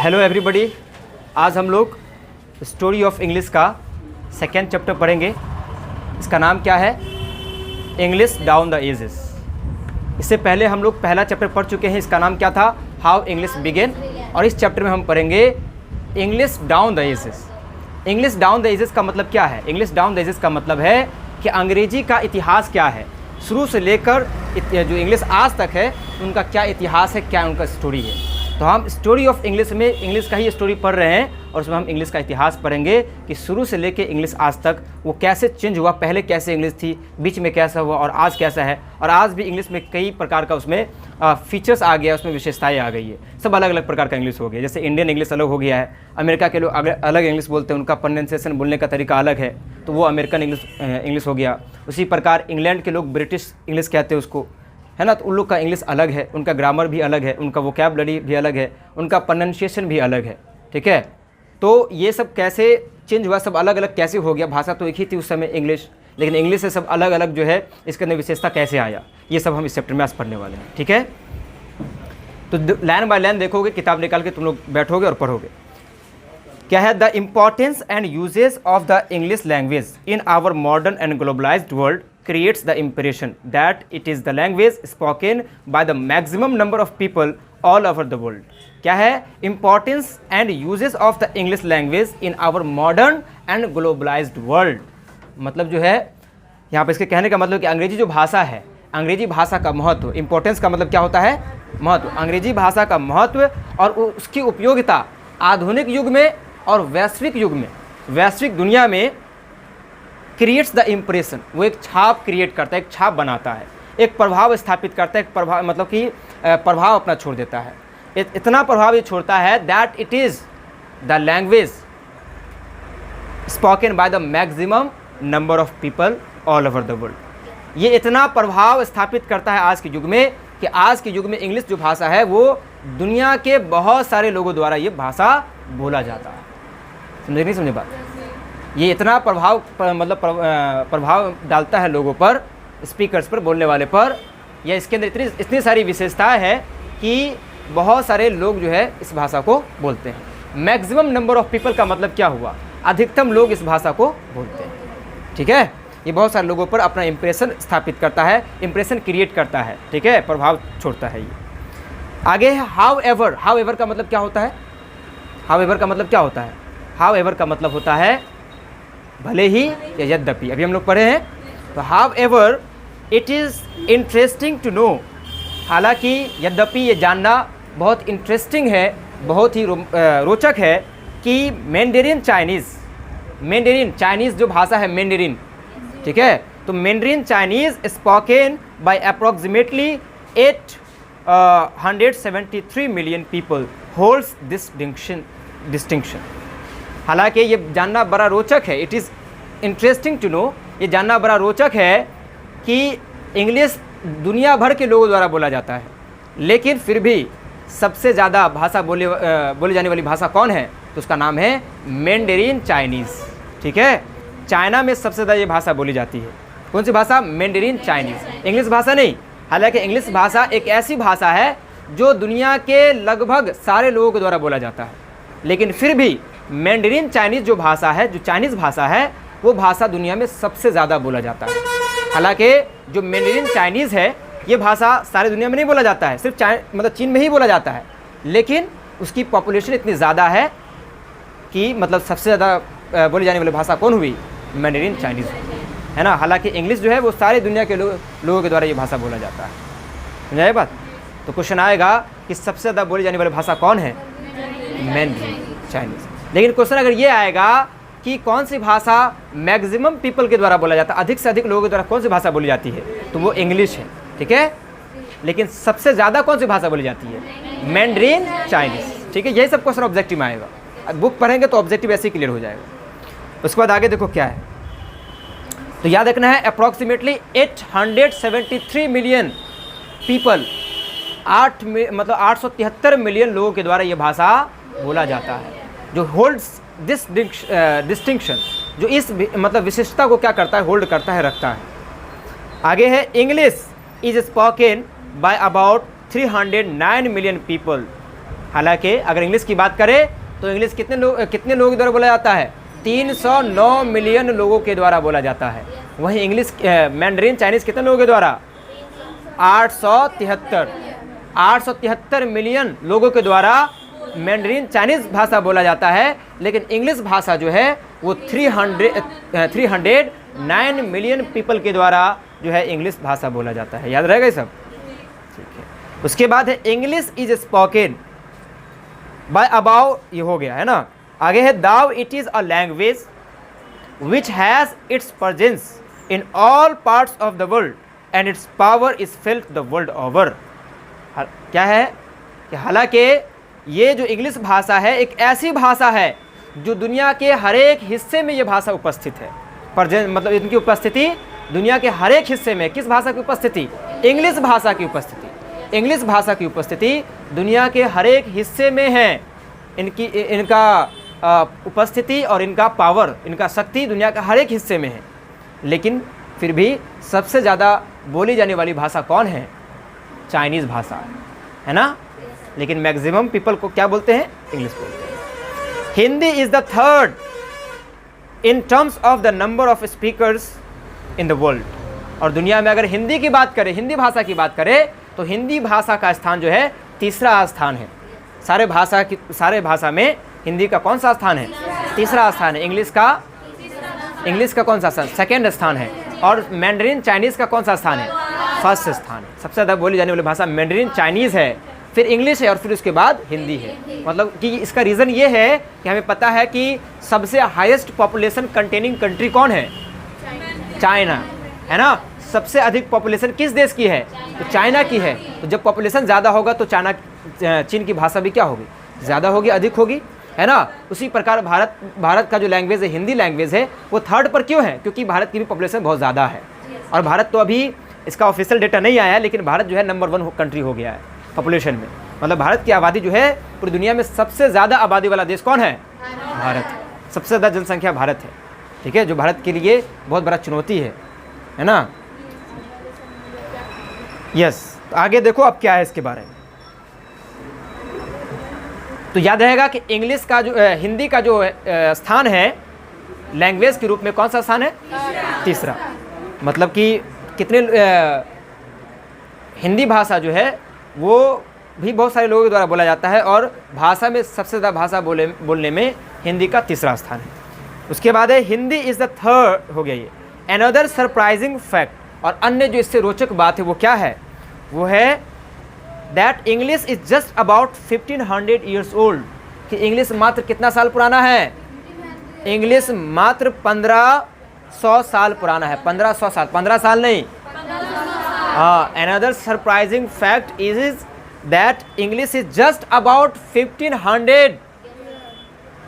Hello everybody. आज हम लोग स्टोरी ऑफ इंग्लिश का सेकेंड चैप्टर पढ़ेंगे। इसका नाम क्या है? English down the ages. इससे पहले हम लोग पहला चैप्टर पढ़ चुके हैं, इसका नाम क्या था? How English began. और इस चैप्टर में हम पढ़ेंगे English down the ages. English down the ages का मतलब क्या है? इंग्लिश डाउन द एजेस का मतलब है कि अंग्रेजी का इतिहास क्या है, शुरू से लेकर जो इंग्लिश आज तक है उनका क्या इतिहास है, क्या उनका स्टोरी है। तो हम स्टोरी ऑफ इंग्लिश में इंग्लिश का ही स्टोरी पढ़ रहे हैं और उसमें हम इंग्लिश का इतिहास पढ़ेंगे कि शुरू से लेकर इंग्लिश आज तक वो कैसे चेंज हुआ, पहले कैसे इंग्लिश थी, बीच में कैसा हुआ और आज कैसा है। और आज भी इंग्लिश में कई प्रकार का उसमें फीचर्स आ गया, उसमें विशेषताएं आ गई है। सब अलग अलग प्रकार का इंग्लिश हो गया। जैसे इंडियन इंग्लिश अलग हो गया है, अमेरिका के लोग अलग इंग्लिश बोलते हैं, उनका प्रोनाउंसिएशन बोलने का तरीका अलग है, तो वो अमेरिकन इंग्लिश हो गया। उसी प्रकार इंग्लैंड के लोग ब्रिटिश इंग्लिश कहते हैं उसको, है ना। तो उन लोग का इंग्लिश अलग है, उनका ग्रामर भी अलग है, उनका वोकैबुलरी भी अलग है, उनका प्रोनाउंसिएशन भी अलग है, ठीक है। तो ये सब कैसे चेंज हुआ, सब अलग अलग कैसे हो गया। भाषा तो एक ही थी उस समय इंग्लिश, लेकिन इंग्लिश से सब अलग अलग जो है इसके अंदर विशेषता कैसे आया, ये सब हम इस चैप्टर में आज पढ़ने वाले हैं, ठीक है। तो लाइन बाय लाइन देखोगे, किताब निकाल के तुम लोग बैठोगे और पढ़ोगे। क्या है? The importance and uses of the English language in our modern and globalised world creates the impression that it is the language spoken by the maximum number of people all over the world. क्या है? Importance and uses of the English language in our modern and globalized world. मतलब जो है यहाँ पे इसके कहने का मतलब कि अंग्रेजी जो भाषा है, अंग्रेजी भाषा का महत्व, इम्पोर्टेंस का मतलब क्या होता है? महत्व। अंग्रेजी भाषा का महत्व और उसकी उपयोगिता आधुनिक युग में और वैश्विक युग में, वैश्विक दुनिया में क्रिएट्स द इम्प्रेशन, वो एक छाप क्रिएट करता है, एक छाप बनाता है, एक प्रभाव स्थापित करता है, एक प्रभाव मतलब कि प्रभाव अपना छोड़ देता है। इतना प्रभाव ये छोड़ता है that it is the language spoken by the maximum number of people all over the world. ये इतना प्रभाव स्थापित करता है आज के युग में कि आज के युग में इंग्लिश जो भाषा है वो दुनिया के बहुत सारे लोगों द्वारा ये भाषा बोला जाता है। समझे नहीं समझे बात? ये इतना प्रभाव डालता है लोगों पर, स्पीकर्स पर, बोलने वाले पर, या इसके अंदर इतनी सारी विशेषताएं हैं कि बहुत सारे लोग जो है इस भाषा को बोलते हैं। मैक्सिमम नंबर ऑफ पीपल का मतलब क्या हुआ? अधिकतम लोग इस भाषा को बोलते हैं, ठीक है। ये बहुत सारे लोगों पर अपना इम्प्रेशन स्थापित करता है, इम्प्रेशन क्रिएट करता है, ठीक है, प्रभाव छोड़ता है ये। आगे है हाउ एवर। हाउ एवर का मतलब क्या होता है? हाउ एवर का मतलब क्या होता है? हाउ एवर का मतलब होता है भले ही या यद्यपि। अभी हम लोग पढ़े हैं। तो however it is interesting to know, हालांकि यद्यपि ये जानना बहुत इंटरेस्टिंग है, बहुत ही रोचक है कि मैंडेरिन चाइनीज़ जो भाषा है मैंडेरिन, ठीक है। तो Mandarin Chinese spoken by approximately 873 million people holds this distinction. हालांकि ये जानना बड़ा रोचक है, it is interesting to know, ये जानना बड़ा रोचक है कि इंग्लिश दुनिया भर के लोगों द्वारा बोला जाता है, लेकिन फिर भी सबसे ज़्यादा भाषा बोली जाने वाली भाषा कौन है? तो उसका नाम है मैंडेरिन चाइनीज़, ठीक है। चाइना में सबसे ज़्यादा ये भाषा बोली जाती है। कौन सी भाषा? मैंडेरिन चाइनीज़, इंग्लिश भाषा नहीं। हालांकि इंग्लिश भाषा एक ऐसी भाषा है जो दुनिया के लगभग सारे लोगों के द्वारा बोला जाता है, लेकिन फिर भी मैंडेरिन चाइनीज़ जो भाषा है, जो चाइनीज़ भाषा है, वो भाषा दुनिया में सबसे ज़्यादा बोला जाता है। हालांकि जो मैंडेरिन चाइनीज़ है ये भाषा सारी दुनिया में नहीं बोला जाता है, सिर्फ मतलब चीन में ही बोला जाता है, लेकिन उसकी पॉपुलेशन इतनी ज़्यादा है कि मतलब सबसे ज़्यादा बोली जाने वाली भाषा कौन हुई? मैंडेरिन चाइनीज़, है ना। हालांकि इंग्लिश जो है वो सारी दुनिया के लोगों के द्वारा ये भाषा बोला जाता है। समझा ये बात? तो क्वेश्चन आएगा कि सबसे ज़्यादा बोली जाने वाली भाषा कौन है? Mandarin Chinese. लेकिन क्वेश्चन अगर ये आएगा कि कौन सी भाषा मैक्सिमम पीपल के द्वारा बोला जाता है, अधिक से अधिक लोगों के द्वारा कौन सी भाषा बोली जाती है, तो वो इंग्लिश है, ठीक है। लेकिन सबसे ज़्यादा कौन सी भाषा बोली जाती है? मैंडेरिन चाइनीज़, ठीक है। यही सब क्वेश्चन ऑब्जेक्टिव में आएगा। बुक पढ़ेंगे तो ऑब्जेक्टिव ऐसे ही क्लियर हो जाएगा। उसके बाद आगे देखो क्या है। तो याद रखना है अप्रॉक्सीमेटली 873 मिलियन पीपल, 873 मिलियन लोगों के द्वारा ये भाषा बोला जाता है, जो होल्ड्स दिस डिस्टिंक्शन, जो इस मतलब विशिष्टता को क्या करता है? होल्ड करता है, रखता है। आगे है English is spoken by about 309 million people हालांकि अगर इंग्लिश की बात करें तो इंग्लिश कितने लोगों के द्वारा बोला जाता है? 309 मिलियन लोगों के द्वारा बोला जाता है। वहीं इंग्लिश मैंडरीन चाइनीज़ कितने लोगों के द्वारा? 873 मिलियन लोगों के द्वारा मैंडरीन चाइनीज़ भाषा बोला जाता है। लेकिन इंग्लिश भाषा जो है वो 309 मिलियन पीपल के द्वारा जो है इंग्लिश भाषा बोला जाता है। याद रहेगा ये सब? ठीक है। उसके बाद है English is spoken by about, ये हो गया है ना। आगे है though it is a language which has its presence in all parts of the world and its power is felt the world over. क्या है कि हालांकि ये जो इंग्लिश भाषा है एक ऐसी भाषा है जो दुनिया के हर एक हिस्से में ये भाषा उपस्थित है। मतलब इनकी उपस्थिति दुनिया के हर एक हिस्से में। किस भाषा की उपस्थिति? इंग्लिश भाषा की उपस्थिति। इंग्लिश भाषा की उपस्थिति दुनिया के हर एक हिस्से में है। इनका उपस्थिति और इनका पावर, इनका शक्ति दुनिया के हर एक हिस्से में है। लेकिन फिर भी सबसे ज़्यादा बोली जाने वाली भाषा कौन है? चाइनीज़ भाषा है ना। लेकिन मैक्सिमम पीपल को क्या बोलते हैं? इंग्लिश बोलते हैं। Hindi is the third in terms of the number of speakers in the world. और दुनिया में अगर हिंदी की बात करें, हिंदी भाषा की बात करें, तो हिंदी भाषा का स्थान जो है तीसरा स्थान है। सारे भाषा में हिंदी का कौन सा स्थान है? तीसरा स्थान है। इंग्लिश का कौन सा स्थान? सेकेंड स्थान है। और मैंडरीन चाइनीज़ का कौन सा स्थान है? फर्स्ट स्थान है। सबसे ज़्यादा बोली जाने वाली भाषा मैंडरीन चाइनीज़ है, फिर इंग्लिश है और फिर उसके बाद हिंदी है। मतलब कि इसका रीज़न ये है कि हमें पता है कि सबसे हाईएस्ट पॉपुलेशन कंटेनिंग कंट्री कौन है? चाइना, है ना। सबसे अधिक पॉपुलेशन किस देश की है? तो चाइना की है। तो जब पॉपुलेशन ज़्यादा होगा तो चीन की भाषा भी क्या होगी? ज़्यादा होगी, अधिक होगी, है ना। उसी प्रकार भारत का जो लैंग्वेज है, हिंदी लैंग्वेज है, वो थर्ड पर क्यों है? क्योंकि भारत की भी पॉपुलेशन बहुत ज़्यादा है। और भारत तो अभी इसका ऑफिशियल डेटा नहीं आया है, लेकिन भारत जो है नंबर 1 कंट्री हो गया है पॉपुलेशन में। मतलब भारत की आबादी जो है पूरी दुनिया में सबसे ज़्यादा आबादी वाला देश कौन है? भारत है। सबसे ज़्यादा जनसंख्या भारत है। ठीक है, जो भारत के लिए बहुत बड़ा चुनौती है ना। यस, तो आगे देखो अब क्या है इसके बारे में। तो याद रहेगा कि इंग्लिश का जो हिंदी का जो स्थान है लैंग्वेज के रूप में, कौन सा स्थान है? तीसरा। मतलब कि कितने हिंदी भाषा जो है वो भी बहुत सारे लोगों के द्वारा बोला जाता है और भाषा में सबसे ज़्यादा भाषा बोलने में हिंदी का तीसरा स्थान है। उसके बाद है हिंदी इज़ द थर्ड, हो गया ये। अनदर सरप्राइजिंग फैक्ट, और अन्य जो इससे रोचक बात है वो क्या है? वो है that English is just about 1500 years old, कि इंग्लिश मात्र कितना साल पुराना है? इंग्लिश मात्र 1500 साल पुराना है। 1500 साल, 15 साल नहीं। हाँ, another surprising fact is that English is just about 1500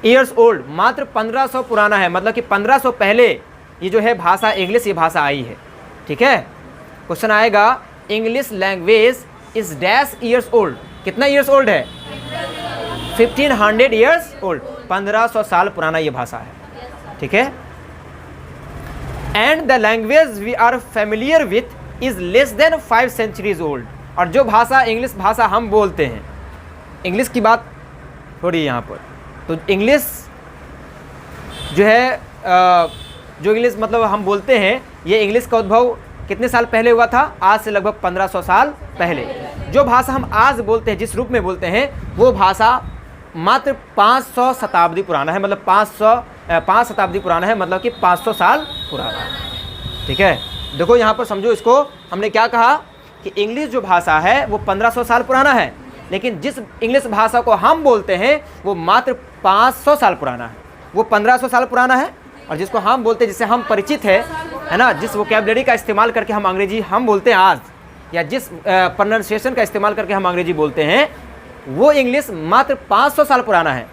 years old, मात्र 1500 पुराना है। मतलब कि 1500 पहले ये जो है भाषा इंग्लिश, ये भाषा आई है। ठीक है, क्वेश्चन आएगा English language is dash years old. कितना ईयर्स ओल्ड है? 1500 ईयर्स ओल्ड, 1500 साल पुराना ये भाषा है। ठीक है, and the language we are familiar with is less than 5 centuries old. और जो भाषा इंग्लिश भाषा हम बोलते हैं, इंग्लिश की बात हो रही है यहाँ पर, तो इंग्लिश जो है जो इंग्लिश मतलब हम बोलते हैं, ये इंग्लिश का उद्भव कितने साल पहले हुआ था? आज से लगभग 1500 साल पहले। जो भाषा हम आज बोलते हैं, जिस रूप में बोलते हैं, वो भाषा मात्र 500 शताब्दी पुराना है। मतलब 5 शताब्दी पुराना है, मतलब कि 500 साल पुराना है। ठीक है, देखो यहाँ पर समझो इसको। हमने क्या कहा कि इंग्लिश जो भाषा है वो 1500 साल पुराना है, लेकिन जिस इंग्लिश भाषा को हम बोलते हैं वो मात्र 500 साल पुराना है। वो 1500 साल पुराना है, और जिसको हम बोलते हैं, जिससे हम परिचित है ना, जिस वोकैबुलरी का इस्तेमाल करके हम अंग्रेजी हम बोलते हैं आज, या जिस प्रोनाउंसिएशन का इस्तेमाल करके हम अंग्रेजी बोलते हैं, वो इंग्लिश मात्र 500 साल पुराना है।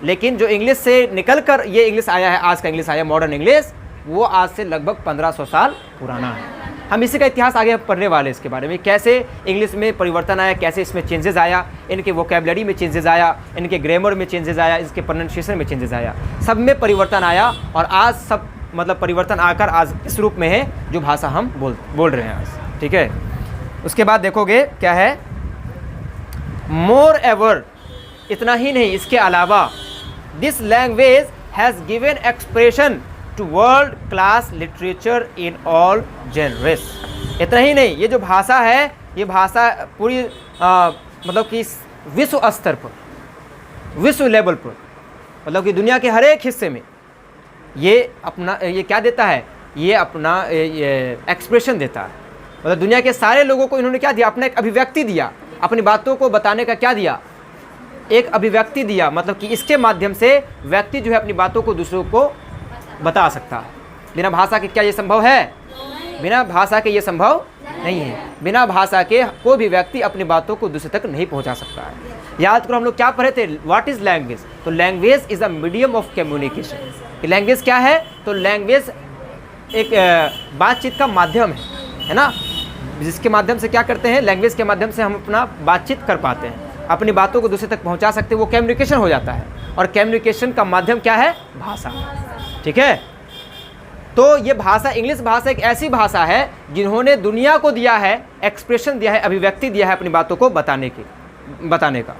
लेकिन जो इंग्लिश से निकल कर ये इंग्लिश आया है, आज का इंग्लिश आया, मॉडर्न इंग्लिश, वो आज से लगभग 1500 साल पुराना है। हम इसी का इतिहास आगे पढ़ने वाले हैं, इसके बारे में कैसे इंग्लिश में परिवर्तन आया, कैसे इसमें चेंजेस आया, इनके वोकैबुलरी में चेंजेस आया, इनके ग्रामर में चेंजेस आया, इसके प्रोनाउंसिएशन में चेंजेस आया, सब में परिवर्तन आया। और आज सब मतलब परिवर्तन आकर आज इस रूप में है जो भाषा हम बोल रहे हैं आज। ठीक है, उसके बाद देखोगे क्या है, मोर एवर इतना ही नहीं, इसके अलावा this language has given expression to world class literature in all genres. इतना ही नहीं, ये जो भाषा है, ये भाषा पूरी मतलब कि विश्व स्तर पर, विश्व लेवल पर, मतलब कि दुनिया के हर एक हिस्से में ये अपना ये क्या देता है, ये अपना एक्सप्रेशन देता है। मतलब दुनिया के सारे लोगों को इन्होंने क्या दिया, अपना एक अभिव्यक्ति दिया, अपनी बातों को बताने का क्या दिया, एक अभिव्यक्ति दिया। मतलब कि इसके माध्यम से व्यक्ति जो है अपनी बातों को दूसरों को बता सकता है। बिना भाषा के क्या ये संभव है? बिना भाषा के ये संभव नहीं है। बिना भाषा के कोई भी व्यक्ति अपनी बातों को दूसरे तक नहीं पहुंचा सकता है। याद करो हम लोग क्या पढ़े थे, व्हाट इज़ लैंग्वेज? तो language is a medium of communication. Language क्या है? तो लैंग्वेज एक बातचीत का माध्यम है ना, जिसके माध्यम से क्या करते हैं, लैंग्वेज के माध्यम से हम अपना बातचीत कर पाते हैं, अपनी बातों को दूसरे तक पहुंचा सकते हैं, वो कम्युनिकेशन हो जाता है। और कम्युनिकेशन का माध्यम क्या है? भाषा। ठीक है, तो ये भाषा, इंग्लिश भाषा एक ऐसी भाषा है जिन्होंने दुनिया को दिया है, एक्सप्रेशन दिया है, अभिव्यक्ति दिया है अपनी बातों को बताने का।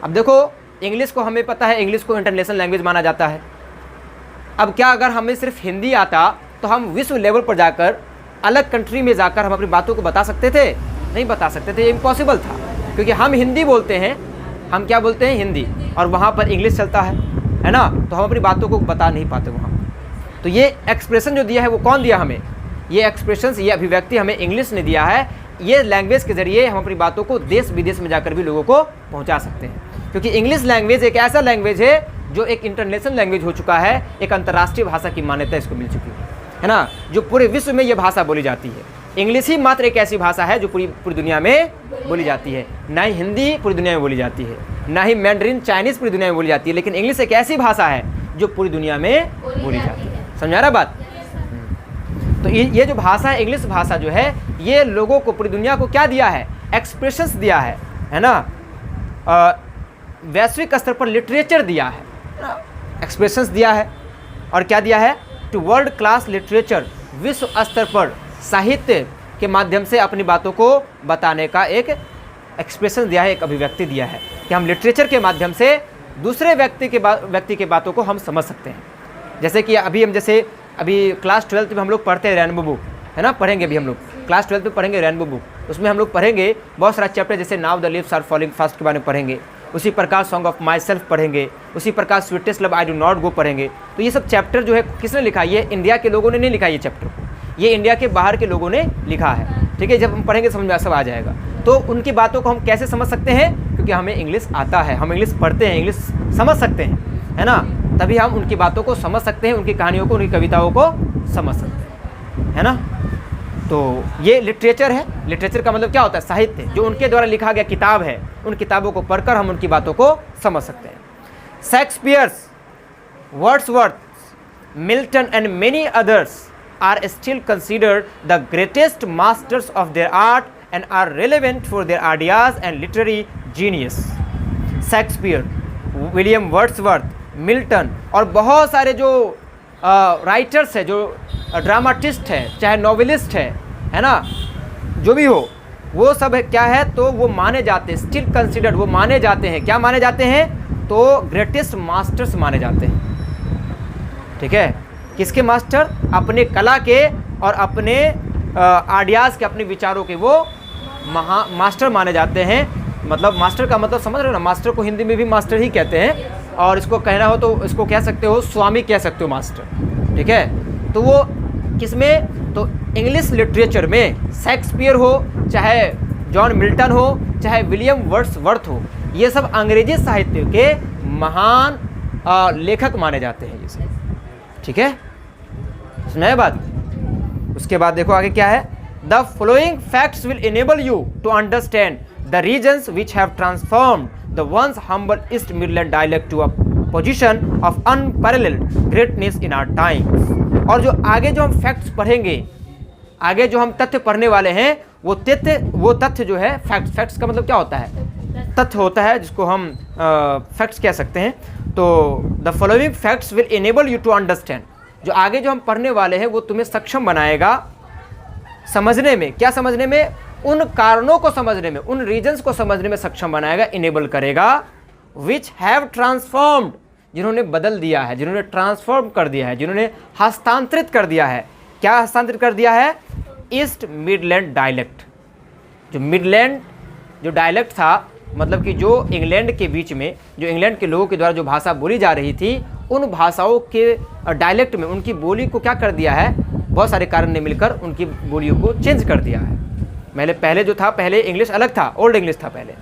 अब देखो, इंग्लिश को हमें पता है, इंग्लिश को इंटरनेशनल लैंग्वेज माना जाता है। अब क्या अगर हमें सिर्फ हिंदी आता तो हम विश्व लेवल पर जाकर, अलग कंट्री में जाकर हम अपनी बातों को बता सकते थे? नहीं बता सकते थे, ये इम्पॉसिबल था, क्योंकि हम हिंदी बोलते हैं, हम क्या बोलते हैं? हिंदी, और वहाँ पर इंग्लिश चलता है ना, तो हम अपनी बातों को बता नहीं पाते वहाँ। तो ये एक्सप्रेशन जो दिया है वो कौन दिया हमें? ये एक्सप्रेशन, ये अभिव्यक्ति हमें इंग्लिश ने दिया है। ये लैंग्वेज के ज़रिए हम अपनी बातों को देश विदेश में जाकर भी लोगों को पहुँचा सकते हैं, क्योंकि इंग्लिश लैंग्वेज एक ऐसा लैंग्वेज है जो एक इंटरनेशनल लैंग्वेज हो चुका है, एक अंतर्राष्ट्रीय भाषा की मान्यता इसको मिल चुकी है ना, जो पूरे विश्व में ये भाषा बोली जाती है। इंग्लिश ही मात्र एक ऐसी भाषा है जो पूरी दुनिया में बोली जाती है। ना ही हिंदी पूरी दुनिया में बोली जाती है, ना ही मैंड्रिन चाइनीज़ पूरी दुनिया में बोली जाती है, लेकिन इंग्लिश एक ऐसी भाषा है जो पूरी दुनिया में बोली जाती है। समझा रहा बात? तो ये जो भाषा है, इंग्लिश भाषा जो है, ये लोगों को, पूरी दुनिया को क्या दिया है? एक्सप्रेशंस दिया है ना, वैश्विक स्तर पर लिटरेचर दिया है, एक्सप्रेशंस दिया है, और क्या दिया है? टू वर्ल्ड क्लास लिटरेचर, विश्व स्तर पर साहित्य के माध्यम से अपनी बातों को बताने का एक एक्सप्रेशन दिया है, एक अभिव्यक्ति दिया है कि हम लिटरेचर के माध्यम से दूसरे व्यक्ति की बातों को हम समझ सकते हैं। जैसे कि अभी क्लास 12 में हम लोग पढ़ते हैं रेनबो बुक, है ना, पढ़ेंगे अभी हम लोग क्लास 12 में पढ़ेंगे रेनबो बुक। उसमें हम लोग पढ़ेंगे बहुत सारा चैप्टर, जैसे now the leaves are falling fast के बारे में पढ़ेंगे, उसी प्रकार सॉन्ग ऑफ माई सेल्फ पढ़ेंगे, उसी प्रकार sweetest love I do not go पढ़ेंगे। तो ये सब चैप्टर जो है किसने लिखा? ये इंडिया के लोगों ने नहीं लिखा ये चैप्टर, ये इंडिया के बाहर के लोगों ने लिखा है। ठीक है, जब हम पढ़ेंगे समझ में सब आ जाएगा। तो उनकी बातों को हम कैसे समझ सकते हैं? क्योंकि हमें इंग्लिश आता है, हम इंग्लिश पढ़ते हैं, इंग्लिश समझ सकते हैं, है ना, तभी हम उनकी बातों को समझ सकते हैं, उनकी कहानियों को, उनकी कविताओं को समझ सकते हैं, है ना। तो ये लिटरेचर है। लिटरेचर का मतलब क्या होता है? साहित्य, जो उनके द्वारा लिखा गया किताब है, उन किताबों को पढ़कर हम उनकी बातों को समझ सकते हैं। Shakespeare's, Wordsworth, Milton and many others are still considered the greatest masters of their art and are relevant for their ideas and literary genius. Shakespeare, William Wordsworth, Milton और बहुत सारे जो राइटर्स है, जो ड्रामाटिस्ट है, चाहे नॉवेलिस्ट है ना, जो भी हो, वो सब क्या है? तो वो माने जाते हैं, स्टिल कंसिडर्ड, वो माने जाते हैं। क्या माने जाते हैं? तो ग्रेटेस्ट मास्टर्स माने जाते हैं। ठीक है, किसके मास्टर? अपने कला के और अपने आइडियाज़ के, अपने विचारों के वो मास्टर माने जाते हैं। मतलब मास्टर का मतलब समझ रहे हो ना, मास्टर को हिंदी में भी मास्टर ही कहते हैं, और इसको कहना हो तो इसको कह सकते हो स्वामी, कह सकते हो मास्टर। ठीक है, तो वो किसमें? तो इंग्लिश लिटरेचर में शेक्सपियर हो, चाहे जॉन मिल्टन हो, चाहे विलियम वर्ड्सवर्थ हो, ये सब अंग्रेजी साहित्य के महान लेखक माने जाते हैं ये सब। ठीक है, सुना है बात? उसके बाद देखो आगे क्या है? The following facts will enable you to understand the reasons which have transformed the once humble East Midland dialect to a position of unparalleled greatness in our times. और जो आगे जो हम फैक्ट्स पढ़ेंगे, आगे जो हम तथ्य पढ़ने वाले हैं, वो तथ्य जो है, फैक्ट्स का मतलब क्या होता है? तथ्य होता है, जिसको हम फैक्ट्स कह सकते हैं। तो the following facts will enable you to understand, जो आगे जो हम पढ़ने वाले हैं वो तुम्हें सक्षम बनाएगा समझने में। क्या समझने में? उन कारणों को समझने में, उन रीजन्स को समझने में सक्षम बनाएगा, इनेबल करेगा। विच हैव ट्रांसफॉर्म्ड, जिन्होंने बदल दिया है, जिन्होंने ट्रांसफॉर्म कर दिया है, जिन्होंने हस्तांतरित कर दिया है। क्या हस्तांतरित कर दिया है? East Midland dialect. जो मिडलैंड जो डायलेक्ट था, मतलब कि जो इंग्लैंड के बीच में, जो इंग्लैंड के लोगों के द्वारा जो भाषा बोली जा रही थी, उन भाषाओं के डायलेक्ट में उनकी बोली को क्या कर दिया है? बहुत सारे कारण ने मिलकर उनकी बोलियों को चेंज कर दिया है। पहले जो था, पहले इंग्लिश अलग था, ओल्ड इंग्लिश था पहले,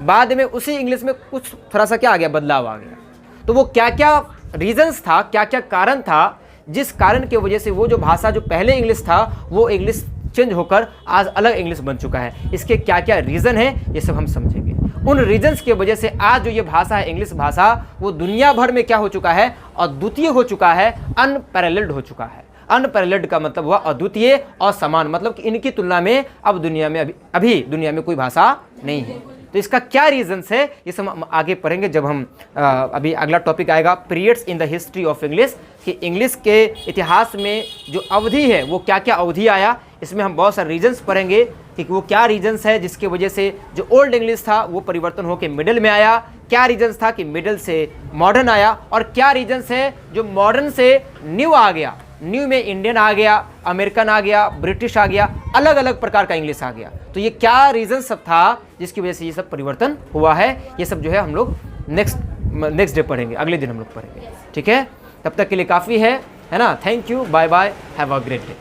बाद में उसी इंग्लिश में कुछ थोड़ा सा क्या आ गया, बदलाव आ गया। तो वो क्या क्या रीजंस था, क्या क्या कारण था, जिस कारण की वजह से वो जो भाषा जो पहले इंग्लिश था वो इंग्लिश चेंज होकर आज अलग इंग्लिश बन चुका है, इसके क्या क्या रीज़न है, ये सब हम समझेंगे। उन रीजंस की वजह से आज जो ये भाषा है, इंग्लिश भाषा, वो दुनिया भर में क्या हो चुका है? अद्वितीय हो चुका है, अनपैरेलल्ड हो चुका है। अनपैरेलल्ड का मतलब हुआ अद्वितीय, असामान्य, मतलब कि इनकी तुलना में अब दुनिया में अभी दुनिया में कोई भाषा नहीं है। तो इसका क्या रीजंस है, ये सब हम आगे पढ़ेंगे जब हम अभी अगला टॉपिक आएगा, periods in the history of English, कि इंग्लिश के इतिहास में जो अवधि है वो क्या क्या अवधि आया। इसमें हम बहुत सारे रीजंस पढ़ेंगे कि वो क्या रीजंस है जिसकी वजह से जो ओल्ड इंग्लिश था वो परिवर्तन होकर मिडिल में आया, क्या रीजंस था कि मिडिल से मॉडर्न आया, और क्या रीजंस है जो मॉडर्न से न्यू आ गया, न्यू में इंडियन आ गया, अमेरिकन आ गया, ब्रिटिश आ गया, अलग अलग प्रकार का इंग्लिश आ गया। तो ये क्या रीज़न सब था जिसकी वजह से ये सब परिवर्तन हुआ है, ये सब जो है हम लोग नेक्स्ट डे पढ़ेंगे, अगले दिन हम लोग पढ़ेंगे। ठीक है, तब तक के लिए काफ़ी है ना। Thank you, bye bye, have a great day.